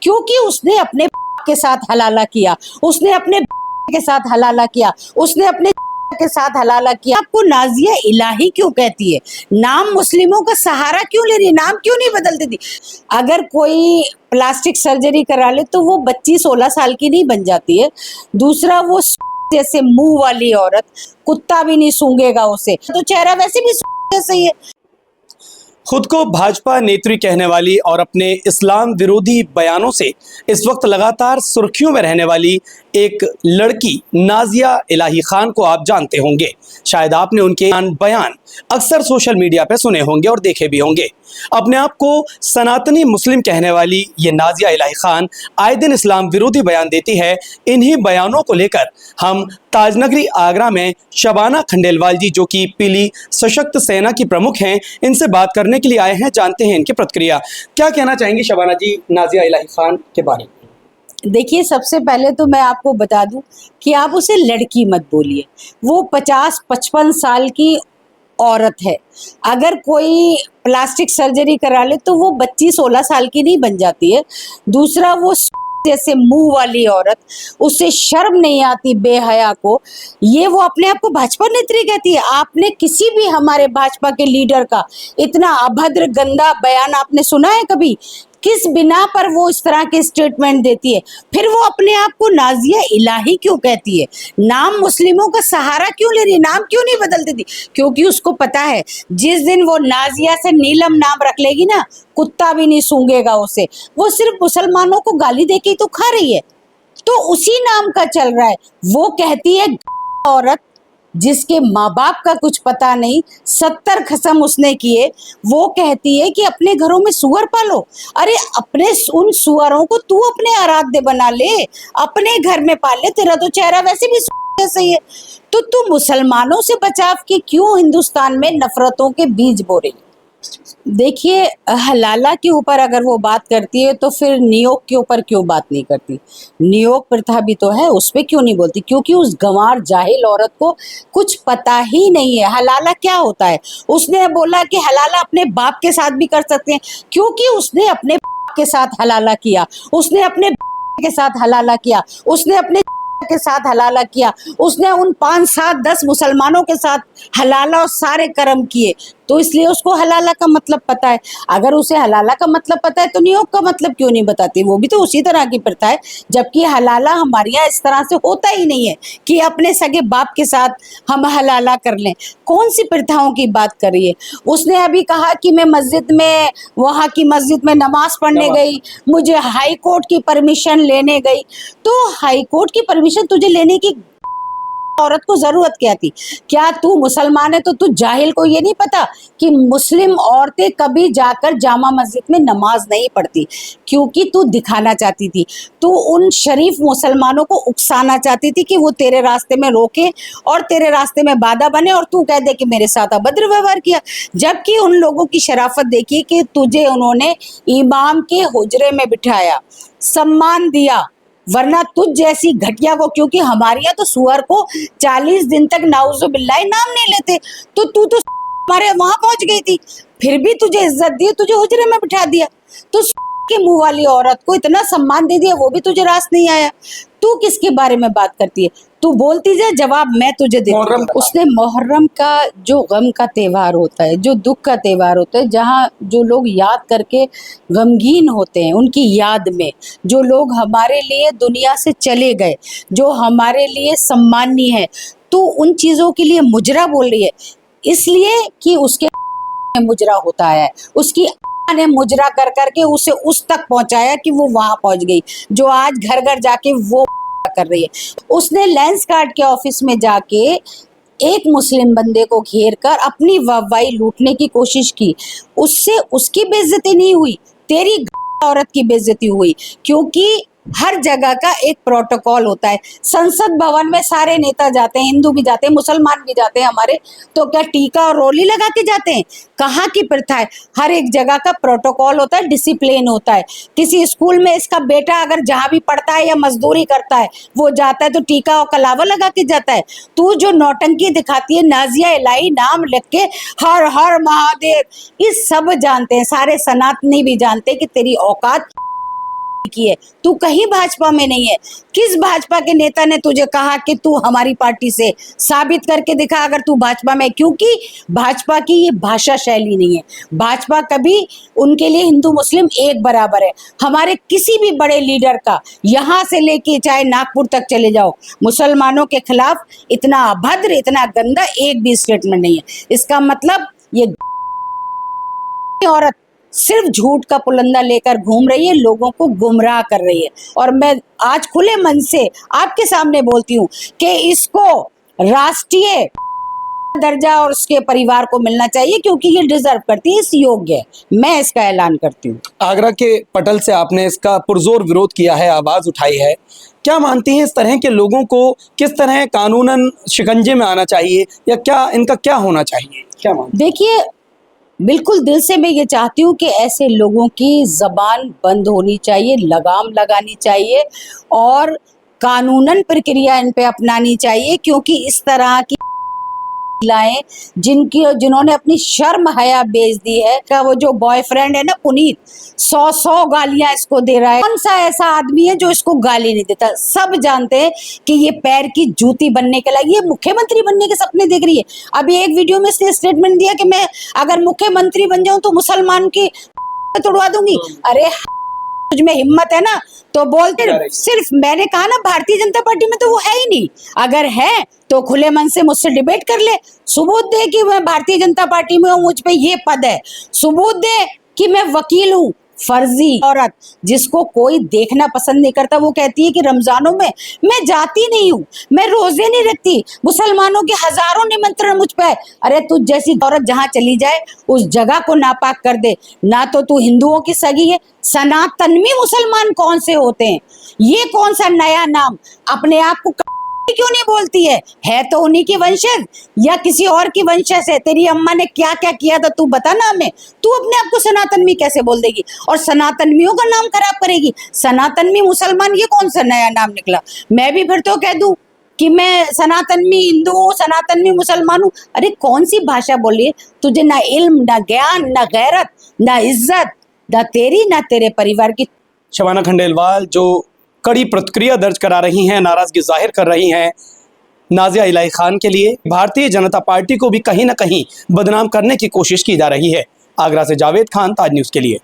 क्योंकि उसने अपने के साथ हलाला किया, उसने अपने के साथ हलाला किया, उसने अपने के साथ हलाला किया। आपको नाजिया इलाही क्यों कहती है? नाम मुस्लिमों का सहारा क्यों ले रही है? नाम क्यों नहीं बदलती थी? अगर कोई प्लास्टिक सर्जरी करा ले तो वो बच्ची 16 साल की नहीं बन जाती है। दूसरा, वो जैसे मुंह वाली औरत, कुत्ता भी नहीं सूंघेगा उसे, तो चेहरा वैसे भी जैसे ही है। खुद को भाजपा नेत्री कहने वाली और अपने इस्लाम विरोधी बयानों से इस वक्त लगातार सुर्खियों में रहने वाली एक लड़की नाजिया इलाही खान को आप जानते होंगे। शायद आपने उनके बयान अक्सर सोशल मीडिया पर सुने होंगे और देखे भी होंगे। अपने आप को सनातनी मुस्लिम कहने वाली ये नाजिया इलाही खान आए दिन इस्लाम विरोधी बयान देती है। इन्हीं बयानों को लेकर हम ताजनगरी आगरा में शबाना खंडेलवाल जी, जो कि पीली सशक्त सेना की प्रमुख हैं, इनसे बात करने के लिए आए हैं। जानते हैं इनकी प्रतिक्रिया। क्या कहना चाहेंगे शबाना जी नाजिया इलाही खान के बारे में? देखिए, सबसे पहले तो मैं आपको बता दूं कि आप उसे लड़की मत बोलिए। वो 50-55 साल की औरत है। अगर कोई प्लास्टिक सर्जरी करा ले तो वो बच्ची 16 साल की नहीं बन जाती है। दूसरा, वो जैसे मुंह वाली औरत, उससे शर्म नहीं आती बेहया को, ये वो अपने आप को भाजपा नेत्री कहती है। आपने किसी भी हमारे भाजपा के लीडर का इतना अभद्र गंदा बयान आपने सुना है कभी? किस बिना पर वो इस तरह के स्टेटमेंट देती है? फिर वो अपने आप को नाजिया इलाही क्यों कहती है? नाम मुस्लिमों का सहारा क्यों ले रही है? नाम क्यों नहीं बदलती थी? क्योंकि उसको पता है जिस दिन वो नाजिया से नीलम नाम रख लेगी ना, कुत्ता भी नहीं सूंघेगा उसे। वो सिर्फ मुसलमानों को गाली दे के तो खा रही है, तो उसी नाम का चल रहा है। वो कहती है औरत जिसके माँ बाप का कुछ पता नहीं, 70 कसम उसने किए, वो कहती है कि अपने घरों में सुअर पालो। अरे अपने उन सुअरों को तू अपने आराध्य बना ले, अपने घर में पाल ले, तेरा तो चेहरा वैसे भी जैसा ही है। तो तू मुसलमानों से बचाव के क्यों हिंदुस्तान में नफरतों के बीज बो रही? देखिए, हलाला के ऊपर अगर वो बात करती है तो फिर नियोग के ऊपर क्यों बात नहीं करती? नियोग प्रथा भी तो है, उस पर क्यों नहीं बोलती? क्योंकि उस गंवार जाहिल औरत को कुछ पता ही नहीं है हलाला क्या होता है। उसने बोला कि हलाला अपने बाप के साथ भी कर सकते हैं, क्योंकि उसने अपने बाप के साथ हलाला किया, उसने अपने के साथ हलाला किया, उसने अपने के साथ हलाला किया, उसने उन 5-7-10 मुसलमानों के साथ हलाला और सारे कर्म किए, तो इसलिए उसको हलाला का मतलब पता है। अगर उसे हलाला का मतलब पता है तो नियोग का मतलब क्यों नहीं बताती? वो भी तो उसी तरह की प्रथा है, जबकि हलाला हमारे यहाँ इस तरह से होता ही नहीं है कि अपने सगे बाप के साथ हम हलाला कर लें। कौन सी प्रथाओं की बात कर रही है? उसने अभी कहा कि मैं मस्जिद में, वहाँ की मस्जिद में नमाज पढ़ने गई, मुझे हाई कोर्ट की परमिशन लेने गई। तो हाई कोर्ट की परमिशन तुझे लेने की औरत को जरूरत क्या थी? क्या तू मुसलमान है तो तू जाहिल को ये नहीं पता कि मुस्लिम औरतें कभी जाकर जामा मस्जिद में नमाज नहीं पढ़ती? क्योंकि तू दिखाना चाहती थी, तू उन शरीफ मुसलमानों को उकसाना चाहती थी कि वो तेरे रास्ते में रोके और तेरे रास्ते में बाधा बने और तू कह दे कि मेरे साथ अभद्र व्यवहार किया। जबकि उन लोगों की शराफत देखिए कि तुझे उन्होंने इमाम के हुजरे में बिठाया, सम्मान दिया, वरना तुझ जैसी घटिया को, क्योंकि हमारे यहाँ तो सुअर को 40 दिन तक नाउजुबिल्लाह नाम नहीं लेते, तो तू तो हमारे वहां पहुंच गई थी, फिर भी तुझे इज्जत दी, तुझे हुजरे में बिठा दिया। तो के मुंह वाली औरत को इतना सम्मान दे दिया, वो भी तुझे रास नहीं आया। तू किसके बारे में बात करती है? तू बोलती जा, जवाब मैं तुझे देती हूँ। उसने मुहर्रम का जो गम का त्योहार होता है, जो दुख का त्योहार होता है, जहाँ जो लोग याद करके गमगीन होते हैं, उनकी याद में जो लोग हमारे लिए दुनिया से चले गए, जो हमारे लिए सम्मानीय है, तो उन चीजों के लिए मुजरा बोल रही है, इसलिए कि उसके मुजरा होता है, उसकी ने मुजरा कर करके उसे उस तक पहुंचाया कि वो वहां पहुंच गई, जो आज घर घर जाके वो कर रही है। उसने लेंस कार्ड के ऑफिस में जाके एक मुस्लिम बंदे को घेर कर अपनी वाहवाही लूटने की कोशिश की। उससे उसकी बेइज्जती नहीं हुई, तेरी औरत की बेइज्जती हुई, क्योंकि हर जगह का एक प्रोटोकॉल होता है। संसद भवन में सारे नेता जाते हैं, हिंदू भी जाते हैं, मुसलमान भी जाते हैं हमारे, तो क्या टीका और रोली लगा के जाते हैं? कहाँ की प्रथा है? हर एक जगह का प्रोटोकॉल होता है, डिसिप्लिन होता है। किसी स्कूल में इसका बेटा अगर जहाँ भी पढ़ता है या मजदूरी करता है, वो जाता है तो टीका और कलावा लगा के जाता है। तू जो नौटंकी दिखाती है, नाजिया इलाही नाम लिख के हर हर महादेव, ये सब जानते हैं, सारे सनातनी भी जानते हैं कि तेरी औकात की है, तू कहीं भाजपा में नहीं है। किस भाजपा के नेता ने तुझे कहा कि तू हमारी पार्टी से? साबित करके दिखा अगर तू भाजपा में, क्योंकि भाजपा की ये भाषा शैली नहीं है। भाजपा कभी, उनके लिए हिंदू मुस्लिम एक बराबर है। हमारे किसी भी बड़े लीडर का यहाँ से लेके चाहे नागपुर तक चले जाओ, मुसलमानों के खिलाफ इतना अभद्र, इतना गंदा एक भी स्टेटमेंट नहीं है। इसका मतलब ये औरत सिर्फ झूठ का पुलंदा लेकर घूम रही है, लोगों को गुमराह कर रही है। और मैं आज खुले मन से आपके सामने बोलती हूँ कि इसको राष्ट्रीय दर्जा और उसके परिवार को मिलना चाहिए, क्योंकि ये डिजर्व करती है, इस योग्य है। मैं इसका ऐलान करती हूँ। आगरा के पटल से आपने इसका पुरजोर विरोध किया है, आवाज उठाई है। क्या मानती हैं इस तरह के लोगों को किस तरह कानूनन शिकंजे में आना चाहिए, या क्या इनका क्या होना चाहिए? क्या मानती? देखिए, बिल्कुल दिल से मैं ये चाहती हूँ कि ऐसे लोगों की जबान बंद होनी चाहिए, लगाम लगानी चाहिए और कानूनन प्रक्रिया इन पे अपनानी चाहिए, क्योंकि इस तरह की महिलाएं जिन्होंने अपनी शर्म हया बेच दी है, का वो जो बॉयफ्रेंड है ना पुनीत, 100 गालियां इसको दे रहा है। कौन सा ऐसा आदमी है जो इसको गाली नहीं देता? सब जानते हैं कि ये पैर की जूती बनने के लिए, ये मुख्यमंत्री बनने के सपने देख रही है। अभी एक वीडियो में इसने स्टेटमेंट दिया कि मैं अगर मुख्यमंत्री बन जाऊं तो मुसलमान की तोड़वा दूंगी। अरे तुझ में हिम्मत है ना तो बोलते। सिर्फ मैंने कहा ना, भारतीय जनता पार्टी में तो वो है ही नहीं। अगर है तो खुले मन से मुझसे डिबेट कर ले, सबूत दे कि मैं भारतीय जनता पार्टी में हूँ, मुझ पे ये पद है, सबूत दे कि मैं वकील हूँ। फर्जी औरत जिसको कोई देखना पसंद नहीं करता, वो कहती है कि रमजानों में मैं जाती नहीं हूँ, मैं रोजे नहीं रखती, मुसलमानों के हजारों निमंत्रण मुझ पे। अरे तू जैसी औरत जहाँ चली जाए उस जगह को नापाक कर दे। ना तो तू हिंदुओं की सगी है। सनातनवी मुसलमान कौन से होते हैं? ये कौन सा नया नाम? अपने आप को क्यों नहीं बोलती है तो उन्हीं की वंशज या किसी और की वंशज है। तेरी अम्मा ने क्या क्या किया था तू बता ना हमें। तू अपने आप को सनातनवी कैसे बोल देगी और सनातनवियों का नाम खराब करेगी? सनातनवी मुसलमान, ये कौन सा नया नाम निकला? मैं भी फिर तो कह दूं कि मैं सनातनवी हिंदू हूँ, सनातनवी मुसलमान हूँ। अरे कौन सी भाषा बोली है? तुझे ना इल्म, ना ज्ञान, ना गैरत, ना इज्जत, ना तेरी ना तेरे परिवार की। शबाना खंडेलवाल जो कड़ी प्रतिक्रिया दर्ज करा रही हैं, नाराजगी जाहिर कर रही हैं नाजिया इलाही खान के लिए। भारतीय जनता पार्टी को भी कहीं ना कहीं बदनाम करने की कोशिश की जा रही है। आगरा से जावेद खान, ताज न्यूज़ के लिए।